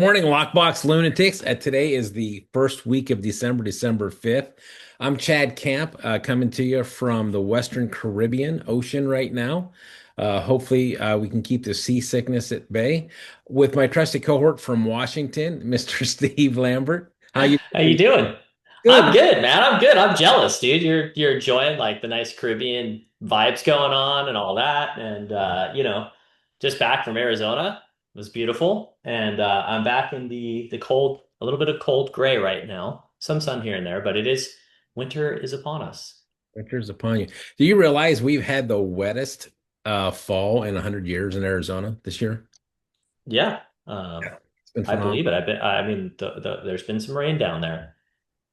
Morning, Lockbox Lunatics. Today is the first week of December, December 5th. I'm Chad Kamp, coming to you from the Western Caribbean Ocean right now. Hopefully, we can keep the seasickness at bay with my trusty cohort from Washington, Mr. Steve Lambert. How you How you doing? doing? I'm Good. good, man. I'm good. I'm jealous, dude. You're enjoying like the nice Caribbean vibes going on and all that. And just back from Arizona. It was beautiful. And I'm back in the cold, a little bit of cold gray right now. Some sun here and there, but it is winter is upon us. Winter's upon you. Do you realize we've had the wettest fall in 100 years in Arizona this year? Yeah. Yeah. It's been I believe phenomenal. it. I mean, there's been some rain down there.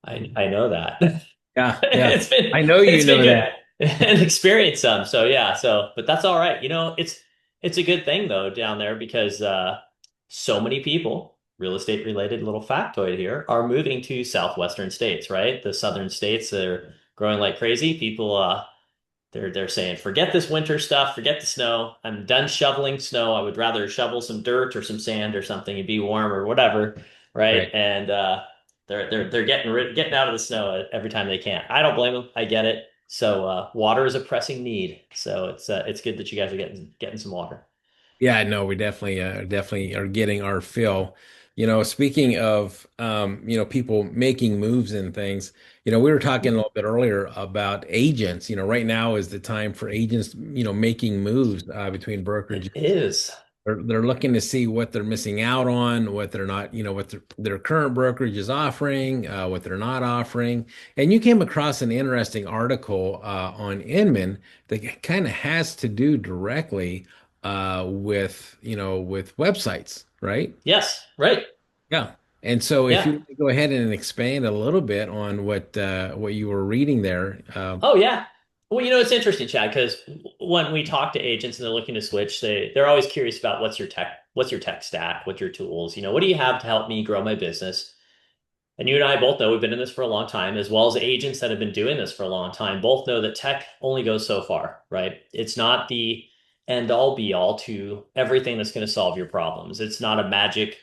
I know that. Yeah, yeah. It's been I know you it's been know good that. and experienced some. So yeah, but that's all right. It's a good thing though down there because so many people, real estate related little factoid here, are moving to southwestern states, right? The southern states are growing like crazy. People they're saying, forget this winter stuff, forget the snow. I'm done shoveling snow. I would rather shovel some dirt or some sand or something and be warm or whatever, right? Right. And they're getting out of the snow every time they can. I don't blame them. I get it. So water is a pressing need. So it's good that you guys are getting some water. Yeah, no, we definitely are getting our fill. Speaking of people making moves and things, we were talking a little bit earlier about agents. Right now is the time for agents, making moves between brokerage. It is. They're looking to see what they're missing out on, what they're not, what their current brokerage is offering, what they're not offering. And you came across an interesting article on Inman that kind of has to do directly with websites, right? Yes, right. Yeah. And so if Yeah. you want to go ahead and expand a little bit on what you were reading there, Oh yeah. Well, it's interesting, Chad, because when we talk to agents and they're looking to switch, they're always curious about what's your tech stack, what's your tools, what do you have to help me grow my business? And you and I both know we've been in this for a long time, as well as agents that have been doing this for a long time, both know that tech only goes so far, right? It's not the end all be all to everything that's going to solve your problems. It's not a magic,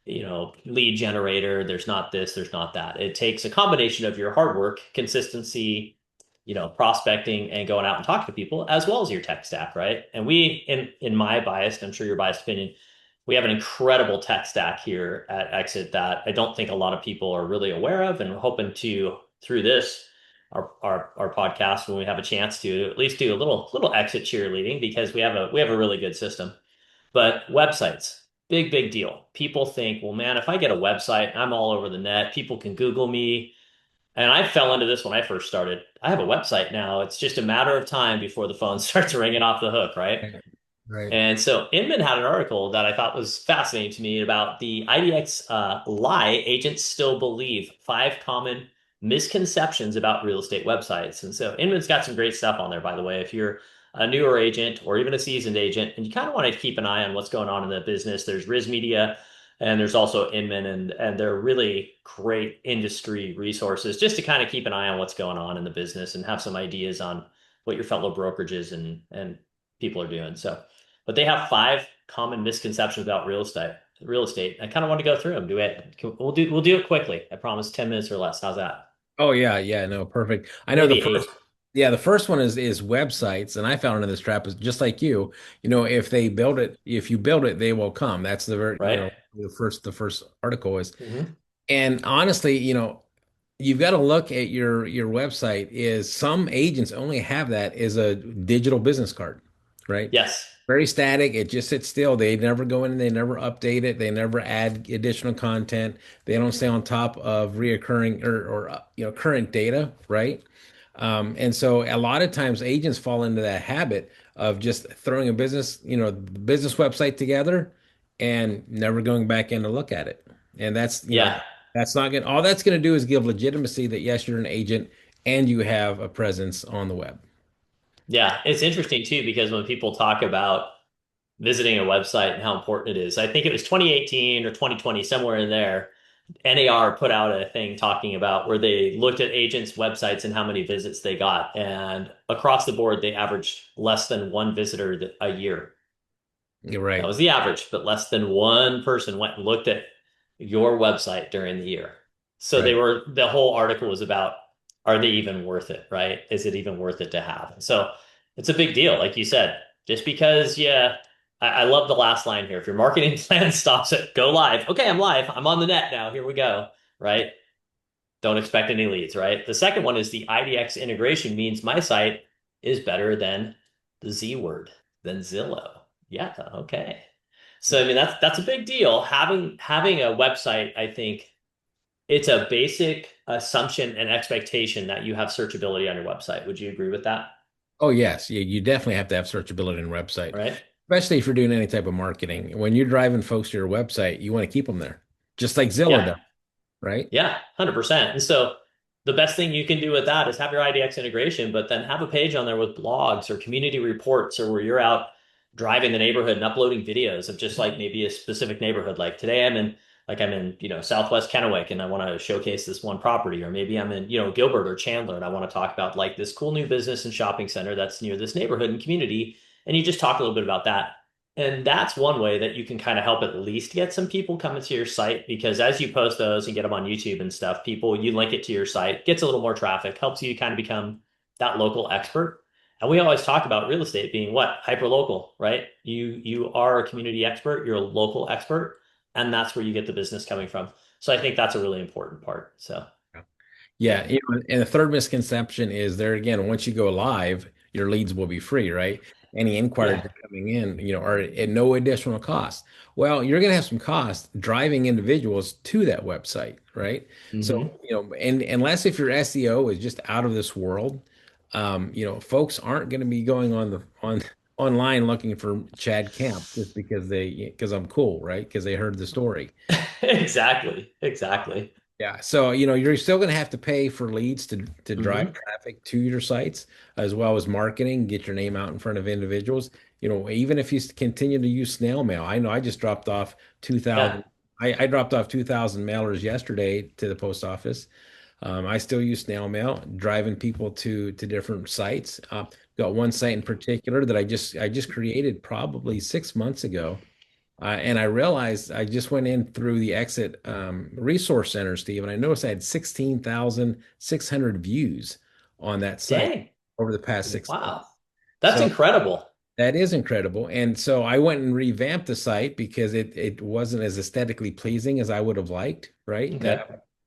lead generator. There's not this, there's not that. It takes a combination of your hard work, consistency, prospecting and going out and talking to people, as well as your tech stack, right? And we, in my biased, I'm sure your biased opinion, we have an incredible tech stack here at Exit that I don't think a lot of people are really aware of, and we're hoping to through this our podcast when we have a chance to at least do a little exit cheerleading because we have a really good system. But websites, big deal. People think, well, man, if I get a website, I'm all over the net. People can Google me. And I fell into this when I first started. I have a website now. It's just a matter of time before the phone starts ringing off the hook, right? right. And so Inman had an article that I thought was fascinating to me about the IDX lie agents still believe 5 common misconceptions about real estate websites. And so Inman's got some great stuff on there, by the way. If you're a newer agent or even a seasoned agent and you kind of want to keep an eye on what's going on in the business, there's Riz Media and there's also Inman, and they're really great industry resources just to kind of keep an eye on what's going on in the business and have some ideas on what your fellow brokerages and people are doing. So but they have 5 common misconceptions about real estate. Real estate. I kind of want to go through them. We'll do it quickly. I promise 10 minutes or less. How's that? Oh yeah, yeah, no, perfect. I know the Maybe first, eight. yeah, the first one is websites, and I fell into this trap is just like you. If you build it, they will come. That's the very, Right? the first article is. Hmm. And honestly, you've got to look at your website is some agents only have that as a digital business card, right? Yes. Very static. It just sits still. They never go in and they never update it. They never add additional content. They don't stay on top of reoccurring or current data, right? And so a lot of times agents fall into that habit of just throwing a business website together and never going back in to look at it. And Yeah. that's not going all that's going to do is give legitimacy that yes, you're an agent and you have a presence on the web. Yeah. It's interesting too, because when people talk about visiting a website and how important it is, I think it was 2018 or 2020, somewhere in there, NAR put out a thing talking about where they looked at agents' websites and how many visits they got. And across the board, they averaged less than one visitor a year. You're That right. was the average, but less than one person went and looked at your website during the year. So Right. the whole article was about, are they even worth it, right? Is it even worth it to have? So it's a big deal. Like you said, just because, yeah, I love the last line here. If your marketing plan stops at go live, okay, I'm live. I'm on the net now. Here we go, right? Don't expect any leads, right? The second one is the IDX integration means my site is better than the Z word, than Zillow. Yeah, okay. So I mean that's a big deal. Having a website, I think it's a basic assumption and expectation that you have searchability on your website. Would you agree with that? Oh, yes. You definitely have to have searchability in a website, Right? especially if you're doing any type of marketing. When you're driving folks to your website, you want to keep them there, just like Zillow Yeah. does, right? Yeah, 100%. And so the best thing you can do with that is have your IDX integration, but then have a page on there with blogs or community reports or where you're out driving the neighborhood and uploading videos of just like maybe a specific neighborhood. Like today I'm in, Southwest Kennewick and I want to showcase this one property, or maybe I'm in, Gilbert or Chandler and I want to talk about like this cool new business and shopping center that's near this neighborhood and community. And you just talk a little bit about that. And that's one way that you can kind of help at least get some people coming to your site because as you post those and get them on YouTube and stuff, you link it to your site, gets a little more traffic, helps you kind of become that local expert. And we always talk about real estate being what? Hyper local, right? You are a community expert, you're a local expert, and that's where you get the business coming from. So I think that's a really important part. So yeah. Yeah, and the third misconception is there again, once you go live, your leads will be free, right? Any inquiries Yeah. that are coming in, are at no additional cost. Well, you're going to have some cost driving individuals to that website, right? So, Hmm. and unless if your SEO is just out of this world, folks aren't going to be going on online looking for Chad Camp just because I'm cool, right? Because they heard the story. Exactly. Exactly. Yeah, so you're still going to have to pay for leads to drive Hmm. traffic to your sites, as well as marketing, get your name out in front of individuals. Even if you continue to use snail mail, I know I just dropped off Yeah. 2,000. I dropped off 2,000 mailers yesterday to the post office. I still use snail mail, driving people to different sites. Got one site in particular that I just created probably 6 months ago. And I realized I just went in through the exit resource center, Steve, and I noticed I had 16,600 views on that site Dang. over the past six Wow. months. That's So incredible. that is incredible. And so I went and revamped the site because it wasn't as aesthetically pleasing as I would have liked, right? Okay.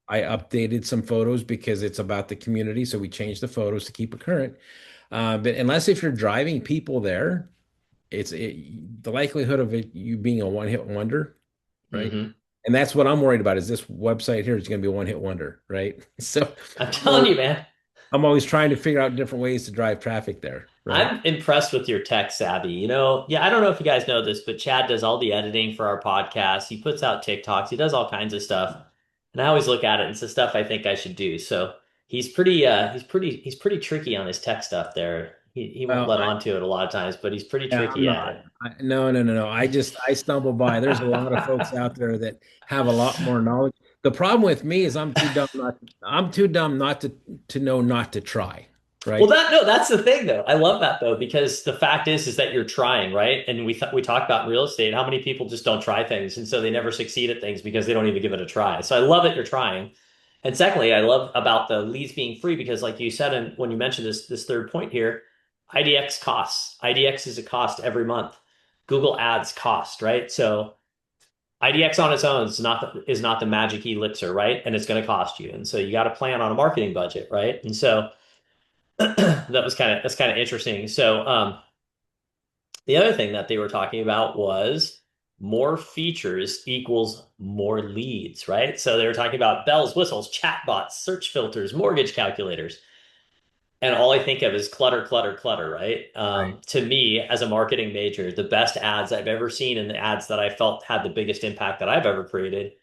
I updated some photos because it's about the community. So we changed the photos to keep it current. But unless if you're driving people there, the likelihood of you being a one-hit wonder, right? Hmm. And that's what I'm worried about is this website here is going to be a one-hit wonder, right? So I'm I'm telling always, you, man. I'm always trying to figure out different ways to drive traffic there, right? I'm impressed with your tech savvy. Yeah, I don't know if you guys know this, but Chad does all the editing for our podcast. He puts out TikToks. He does all kinds of stuff. And I always look at it and it's the stuff I think I should do. So he's pretty tricky on his tech stuff there. He won't Well, let on to it a lot of times, but he's pretty yeah, I'm tricky at not. it. No, no, no, no. I stumble by. There's a lot of folks out there that have a lot more knowledge. The problem with me is I'm too dumb not to know not to try, Well, right? that's the thing though. I love that though because the fact is that you're trying, right? And we talk about real estate, how many people just don't try things and so they never succeed at things because they don't even give it a try. So I love that you're trying. And secondly, I love about the leads being free because like you said and when you mentioned this third point here, IDX costs. IDX is a cost every month. Google Ads cost, right? So IDX on its own is not the magic elixir, right? And it's going to cost you. And so you got to plan on a marketing budget, right? And so that's kind of interesting. So the other thing that they were talking about was more features equals more leads, right? So they were talking about bells, whistles, chatbots, search filters, mortgage calculators. And all I think of is clutter, clutter, clutter, right? Right. To me, as a marketing major, the best ads I've ever seen and the ads that I felt had the biggest impact that I've ever created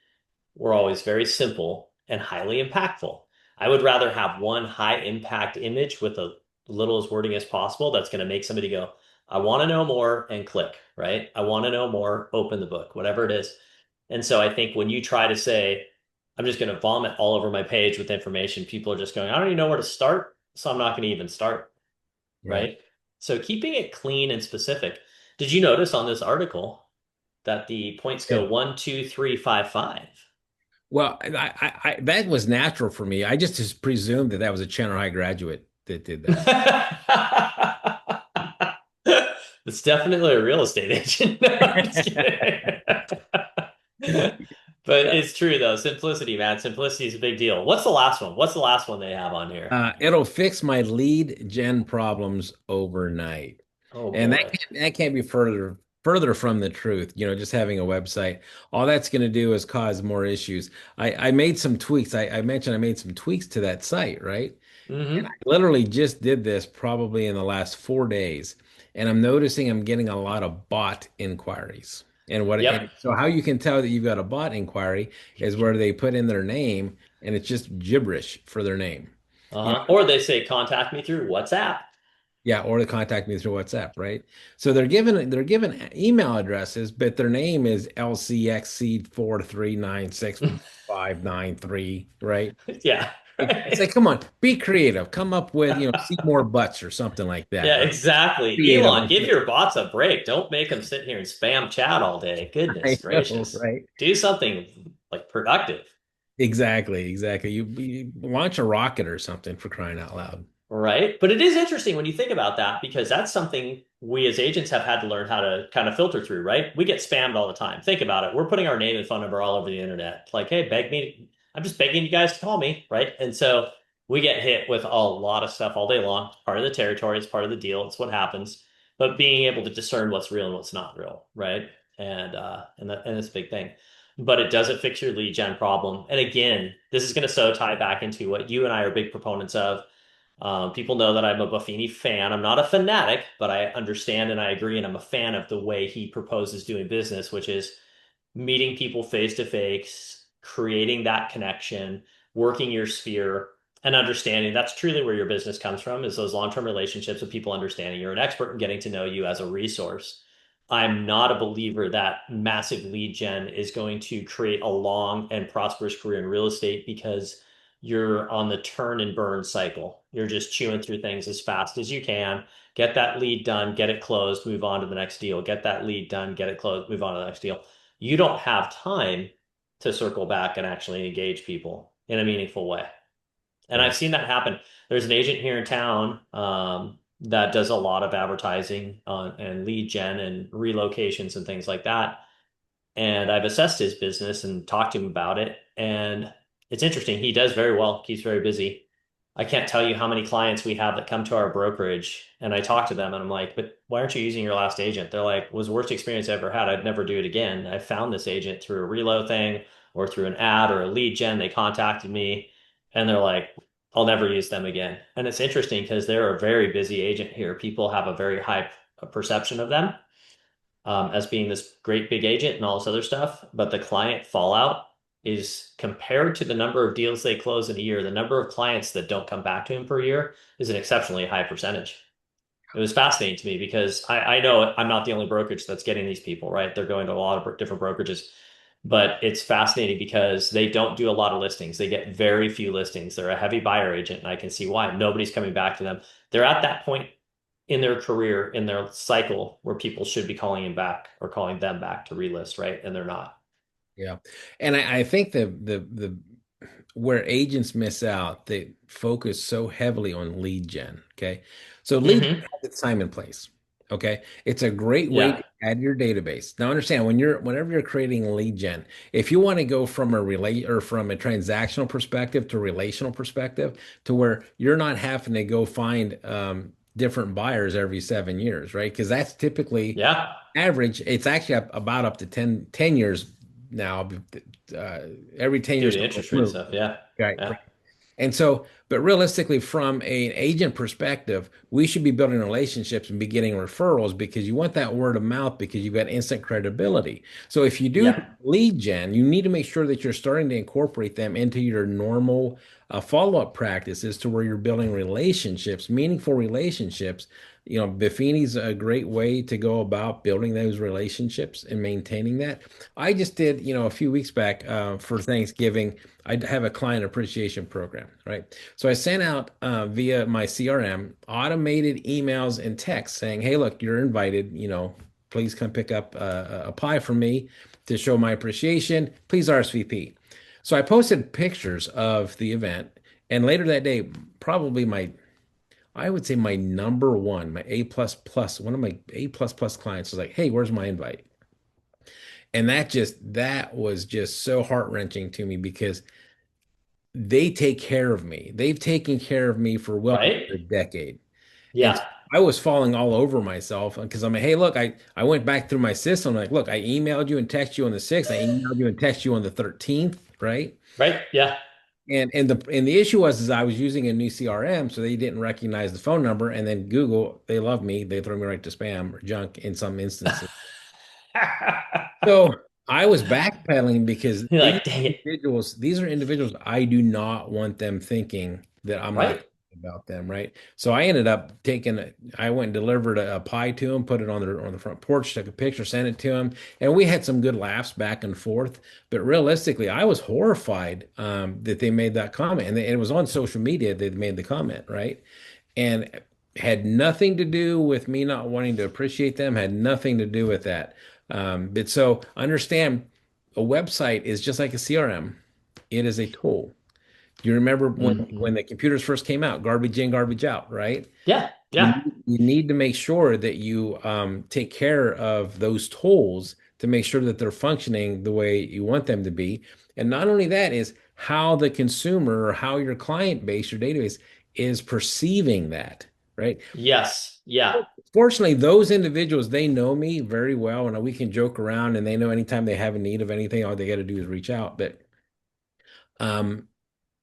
were always very simple and highly impactful. I would rather have one high impact image with a little as wording as possible that's going to make somebody go, I want to know more and click, right? I want to know more, open the book, whatever it is. And so I think when you try to say, I'm just going to vomit all over my page with information, people are just going, I don't even know where to start. So I'm not going to even start, Right. right? So keeping it clean and specific. Did you notice on this article that the points Yeah. go 1, 2, 3, 5, 5? Well, that was natural for me. I just presumed that that was a Chandler High graduate that did that. It's definitely a real estate agent. No, I'm just kidding. But it's true though. Simplicity, man. Simplicity is a big deal. What's the last one? What's the last one they have on here? It'll fix my lead gen problems overnight. Oh And boy. that can't be further from the truth. Just having a website, all that's going to do is cause more issues. I made some tweaks. I mentioned I made some tweaks to that site, right? And I Hmm. literally just did this probably in the last 4 days, and I'm noticing I'm getting a lot of bot inquiries. And Yep. so how you can tell that you've got a bot inquiry is where they put in their name and it's just gibberish for their name. You Uh-huh. Or they say contact me through WhatsApp. Yeah, or to contact me through WhatsApp, right? So they're given email addresses, but their name is LCXC4396593, right? Yeah. It's Right. like, come on, be creative. Come up with, see more butts or something like that, Yeah, right? exactly. Creative. Elon, give your bots a break. Don't make them sit here and spam chat all day. Goodness I know, gracious. right? Do something like productive. Exactly, exactly. You launch a rocket or something for crying out loud. Right. But it is interesting when you think about that because that's something we as agents have had to learn how to kind of filter through, right? We get spammed all the time. Think about it. We're putting our name and phone number all over the internet. Like, hey, beg me. I'm just begging you guys to call me, right? And so we get hit with a lot of stuff all day long. It's part of the territory, it's part of the deal, it's what happens. But being able to discern what's real and what's not real, right? And that's a big thing. But it doesn't fix your lead gen problem. And again, this is going to so tie back into what you and I are big proponents of. People know that I'm a Buffini fan. I'm not a fanatic, but I understand and I agree, and I'm a fan of the way he proposes doing business, which is meeting people face to face, creating that connection, working your sphere, and understanding that's truly where your business comes from, is those long-term relationships with people understanding you're an expert and getting to know you as a resource. I'm not a believer that massive lead gen is going to create a long and prosperous career in real estate because you're on the turn and burn cycle. You're just chewing through things as fast as you can. Get that lead done, get it closed, move on to the next deal. Get that lead done, get it closed, move on to the next deal. You don't have time to circle back and actually engage people in a meaningful way. And Right. I've seen that happen. There's an agent here in town that does a lot of advertising and lead gen and relocations and things like that. And I've assessed his business and talked to him about it. And it's interesting. He does very well, keeps very busy. I can't tell you how many clients we have that come to our brokerage and I talk to them and I'm like, but why aren't you using your last agent? They're like, was the worst experience I ever had. I'd never do it again. I found this agent through a reload thing or through an ad or a lead gen. They contacted me and they're like, I'll never use them again. And it's interesting because they're a very busy agent here. People have a very high perception of them as being this great big agent and all this other stuff, but the client fallout is compared to the number of deals they close in a year, the number of clients that don't come back to him per year is an exceptionally high percentage. It was fascinating to me because I know I'm not the only brokerage that's getting these people, right? They're going to a lot of different brokerages, but it's fascinating because they don't do a lot of listings. They get very few listings. They're a heavy buyer agent, and I can see why. Nobody's coming back to them. They're at that point in their career, in their cycle, where people should be calling him back or calling them back to relist, right? And they're not. Yeah. And I think the where agents miss out, they focus so heavily on lead gen. Okay. So lead gen Hmm. has its time and place. Okay. It's a great way Yeah. to add your database. Now understand whenever you're creating lead gen, if you want to go from a relate or from a transactional perspective to relational perspective to where you're not having to go find different buyers every 7 years, right? Because that's typically Yeah. average. It's actually about up to 10 years now. Uh, every 10 Due years to someone interest rate moves. stuff. Yeah. Right. Yeah. And so, but realistically, from an agent perspective, we should be building relationships and be getting referrals because you want that word of mouth because you've got instant credibility. So if you do Yeah. lead gen, you need to make sure that you're starting to incorporate them into your normal follow-up practices to where you're building relationships, meaningful relationships. Buffini's a great way to go about building those relationships and maintaining that. I just did, a few weeks back for Thanksgiving. I have a client appreciation program, right? So I sent out via my CRM automated emails and texts saying, "Hey, look, you're invited. Please come pick up a pie from me to show my appreciation. Please RSVP." So I posted pictures of the event, and later that day, probably I would say my number one, my A plus plus, one of my A plus plus clients was like, "Hey, where's my invite?" And that was just so heart-wrenching to me because they take care of me. They've taken care of me for well Right? over a decade. And Yeah. so I was falling all over myself because I'm like, hey, look, I went back through my system. Like, look, I emailed you and texted you on the 6th. I emailed you and texted you on the 13th, right? Right? Yeah. And the issue was is I was using a new CRM, so they didn't recognize the phone number. And then Google, they love me. They throw me right to spam or junk in some instances. So I was backpedaling because You're like, dang it. these are individuals I do not want them thinking that I'm not Right? thinking about them, right? So I ended up I went and delivered a pie to them, put it on the front porch, took a picture, sent it to them, and we had some good laughs back and forth. But realistically, I was horrified that they made that comment, and it was on social media that they made the comment, right? And had nothing to do with me not wanting to appreciate them, had nothing to do with that. But so understand a website is just like a CRM. It is a tool. You remember when Hmm. the computers first came out, garbage in, garbage out, right? Yeah. You, Yeah. you need to make sure that you take care of those tools to make sure that they're functioning the way you want them to be. And not only that is how the consumer or how your client base, your database is perceiving that, right? Yes. Yeah. Fortunately, those individuals, they know me very well, and we can joke around, and they know anytime they have a need of anything, all they got to do is reach out. But um,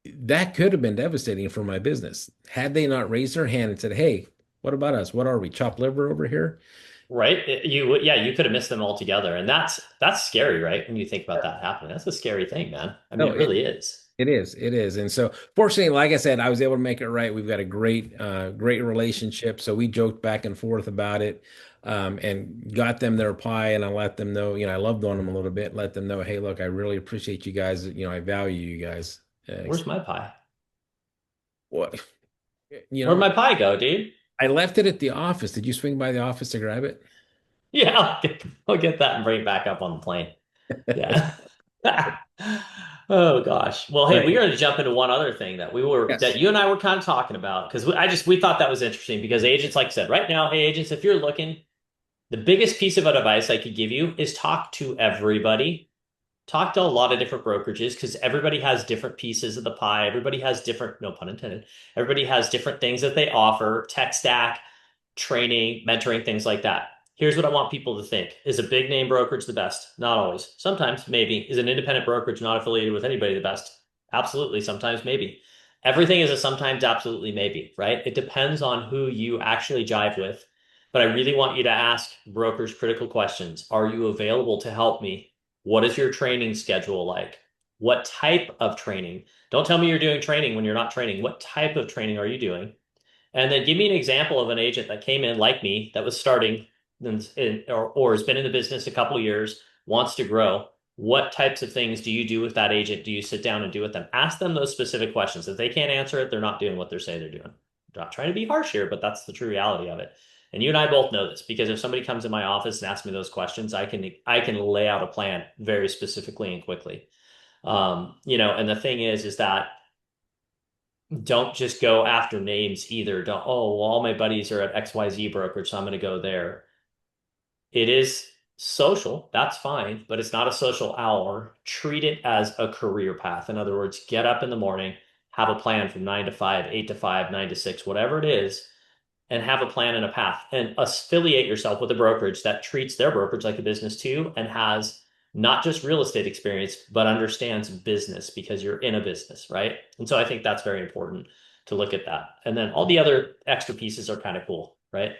that could have been devastating for my business had they not raised their hand and said, "Hey, what about us? What are we, chopped liver over here?" Right? Yeah, you could have missed them altogether. And that's scary, right? When you think about that happening. That's a scary thing, man. I mean, No, it really is. it is. And so fortunately, like I said, I was able to make it right. We've got a great relationship. So we joked back and forth about it, and got them their pie. And I let them know, I loved on them a little bit, let them know, hey, look, I really appreciate you guys. I value you guys. Where's my pie? What, you Where'd know, my pie go, dude? I left it at the office. Did you swing by the office to grab it? Yeah, I'll get that and bring it back up on the plane. Yeah. Oh gosh. Well, hey, we're Right. going to jump into one other thing that Yes. you and I were kind of talking about because we thought that was interesting because agents, like I said, right now, hey agents, if you're looking, the biggest piece of advice I could give you is talk to everybody. Talk to a lot of different brokerages because everybody has different pieces of the pie. Everybody has different, no pun intended, everybody has different things that they offer, tech stack, training, mentoring, things like that. Here's what I want people to think. Is a big name brokerage the best? Not always. Sometimes, maybe. Is an independent brokerage not affiliated with anybody the best? Absolutely. Sometimes, maybe. Everything is a sometimes, absolutely, maybe, right? It depends on who you actually jive with. But I really want you to ask brokers critical questions. Are you available to help me? What is your training schedule like? What type of training? Don't tell me you're doing training when you're not training. What type of training are you doing? And then give me an example of an agent that came in like me that was starting or has been in the business a couple of years, wants to grow. What types of things do you do with that agent? Do you sit down and do with them? Ask them those specific questions. If they can't answer it, they're not doing what they're saying they're doing. I'm not trying to be harsh here, but that's the true reality of it. And you and I both know this because if somebody comes in my office and asks me those questions, I can lay out a plan very specifically and quickly. And the thing is that don't just go after names either. Don't, oh, well, all my buddies are at XYZ brokerage, so I'm going to go there. It is social, that's fine, but it's not a social hour. Treat it as a career path. In other words, get up in the morning, have a plan from 9 to 5, 8 to 5, 9 to 6, whatever it is, and have a plan and a path and affiliate yourself with a brokerage that treats their brokerage like a business too and has not just real estate experience, but understands business because you're in a business, right? And so I think that's very important to look at that. And then all the other extra pieces are kind of cool, right?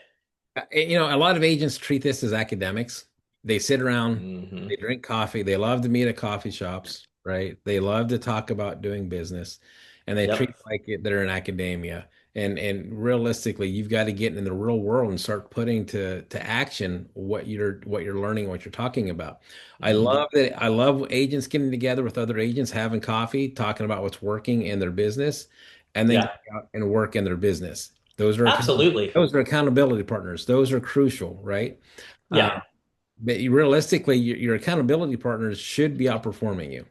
A lot of agents treat this as academics. They sit around, Hmm. they drink coffee, they love to meet at coffee shops, right? They love to talk about doing business, and they treat Yep. it like they're in academia. And realistically, you've got to get in the real world and start putting to action what you're learning, what you're talking about. Hmm. I love agents getting together with other agents, having coffee, talking about what's working in their business, and then Yeah, going out and work in their business. Those are absolutely. those are accountability partners. Those are crucial, right? Yeah. But realistically, your accountability partners should be outperforming you.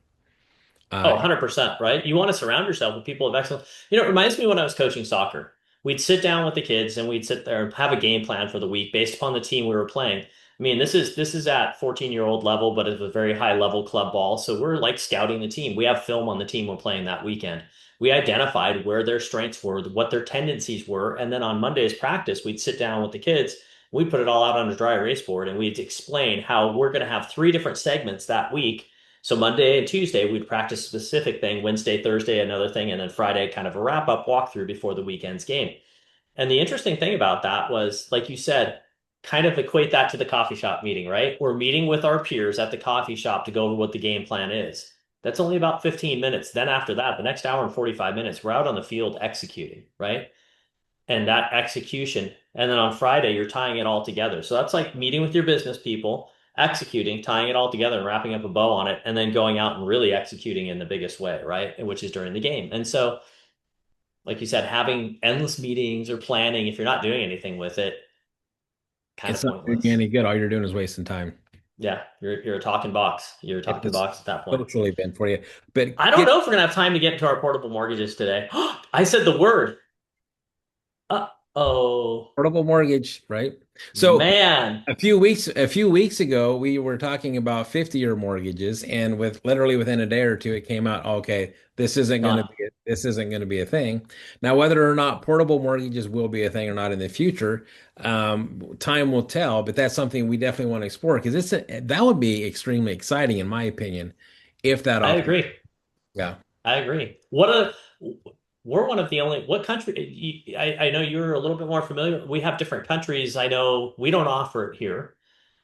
Oh, Uh, 100%, right? You want to surround yourself with people of excellence. It reminds me when I was coaching soccer. We'd sit down with the kids and we'd sit there and have a game plan for the week based upon the team we were playing. I mean, this is at 14-year-old level, but it's a very high level club ball. So we're like scouting the team. We have film on the team we're playing that weekend. We identified where their strengths were, what their tendencies were, and then on Monday's practice, we'd sit down with the kids. We'd put it all out on a dry erase board and we'd explain how we're going to have three different segments that week. So Monday and Tuesday, we'd practice a specific thing. Wednesday, Thursday, another thing. And then Friday, kind of a wrap up walkthrough before the weekend's game. And the interesting thing about that was, like you said, kind of equate that to the coffee shop meeting, right? We're meeting with our peers at the coffee shop to go over what the game plan is. That's only about 15 minutes. Then after that, the next hour and 45 minutes, we're out on the field executing, right? And that execution. And then on Friday, you're tying it all together. So that's like meeting with your business people, executing, tying it all together and wrapping up a bow on it, and then going out and really executing in the biggest way, right? And which is during the game. And so, like you said, having endless meetings or planning, if you're not doing anything with it, kind it's of not doing you pointless. any good. All you're doing is wasting time. Yeah, you're a talking box. You're a talking It's box at that point. totally been for you. But I don't get know if we're gonna have time to get into our portable mortgages today. I said the word. Uh-oh. portable mortgage, right? So Man. a few weeks ago, we were talking about 50-year mortgages, and with literally within a day or two, it came out, okay, Done. this isn't going to be a thing. Now, whether or not portable mortgages will be a thing or not in the future, time will tell. But that's something we definitely want to explore because that would be extremely exciting, in my opinion, if that I option. agree. Yeah. I agree. We're one of the only, what country, I know you're a little bit more familiar. We have different countries. I know we don't offer it here.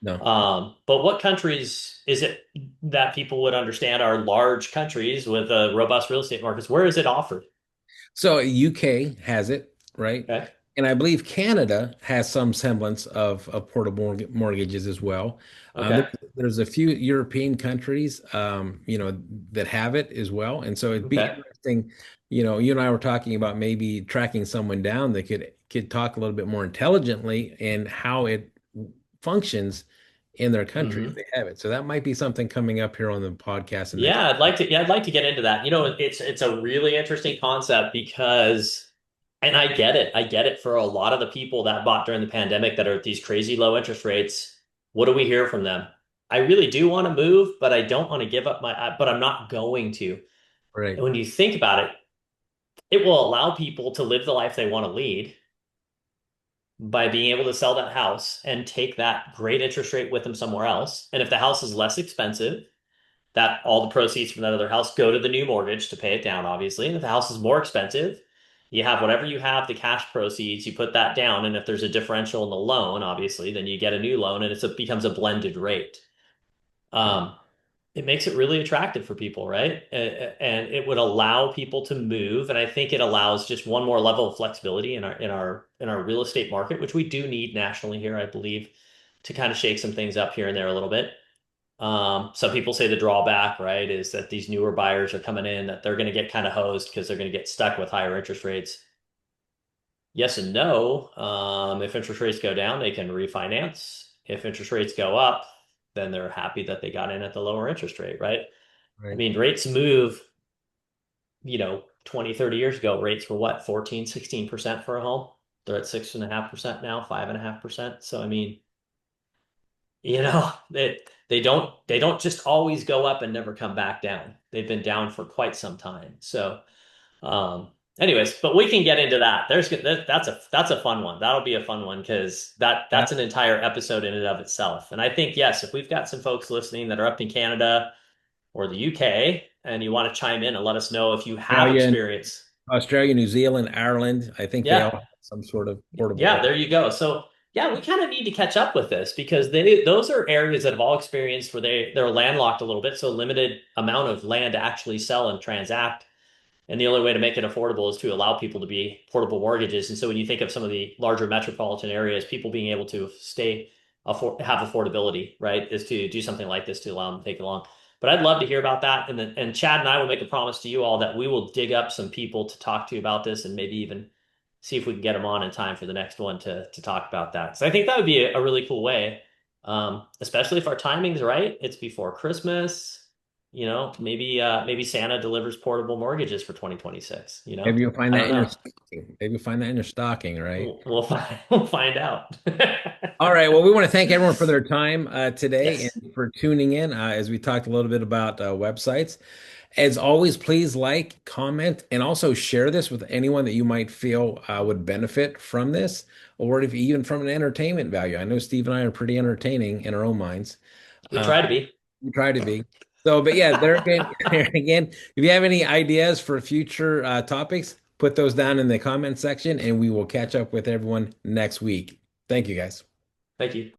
No. But what countries is it that people would understand are large countries with robust real estate markets? Where is it offered? So UK has it, right? Okay. And I believe Canada has some semblance of portable mortgages as well. Okay. There's a few European countries, that have it as well. And so it'd be Okay. interesting. You and I were talking about maybe tracking someone down that could talk a little bit more intelligently and how it functions in their country if Hmm. they have it. So that might be something coming up here on the podcast in the next. Yeah, I'd like to get into that. It's a really interesting concept because, and I get it. I get it for a lot of the people that bought during the pandemic that are at these crazy low interest rates. What do we hear from them? I really do want to move, but I don't want to give up but I'm not going to. Right. And when you think about it, it will allow people to live the life they want to lead by being able to sell that house and take that great interest rate with them somewhere else. And if the house is less expensive, that all the proceeds from that other house go to the new mortgage to pay it down, obviously. And if the house is more expensive, you have whatever you have, the cash proceeds, you put that down. And if there's a differential in the loan, obviously, then you get a new loan and becomes a blended rate. Right. Um, it makes it really attractive for people, right? And it would allow people to move. And I think it allows just one more level of flexibility in our real estate market, which we do need nationally here, I believe, to kind of shake some things up here and there a little bit. Some people say the drawback, right, is that these newer buyers are coming in, that they're going to get kind of hosed because they're going to get stuck with higher interest rates. Yes and no. If interest rates go down, they can refinance. If interest rates go up, then they're happy that they got in at the lower interest rate, right? I Right. mean, rates move, 20, 30 years ago, rates were what, 14, 16% for a home? They're at 6.5% now, 5.5%. So, I mean, they don't just always go up and never come back down. They've been down for quite some time. So, anyways, but we can get into that. That's a fun one. That'll be a fun one because that's an entire episode in and of itself. And I think yes, if we've got some folks listening that are up in Canada or the UK and you want to chime in and let us know if you have Australia, experience. Australia, New Zealand, Ireland, I think they all Yeah, have some sort of portable yeah, mortgage. there you go. So yeah, we kind of need to catch up with this because those are areas that have all experienced where they're landlocked a little bit, so limited amount of land to actually sell and transact. And the only way to make it affordable is to allow people to be portable mortgages. And so when you think of some of the larger metropolitan areas, people being able to have affordability, right, is to do something like this to allow them to take it along. But I'd love to hear about that. And Chad and I will make a promise to you all that we will dig up some people to talk to about this and maybe even see if we can get them on in time for the next one to talk about that. So I think that would be a really cool way, especially if our timing's right. It's before Christmas. maybe Santa delivers portable mortgages for 2026, Maybe you'll find I that don't in your know. stocking. Maybe you'll find that in your stocking, right? We'll find we'll find out. All right. Well, we want to thank everyone for their time today Yes, and for tuning in as we talked a little bit about websites. As always, please like, comment, and also share this with anyone that you might feel would benefit from this, or if even from an entertainment value. I know Steve and I are pretty entertaining in our own minds. we Uh, try to be. we try to be. So, but yeah, there again, again, if you have any ideas for future topics, put those down in the comment section, and we will catch up with everyone next week. Thank you, guys. Thank you.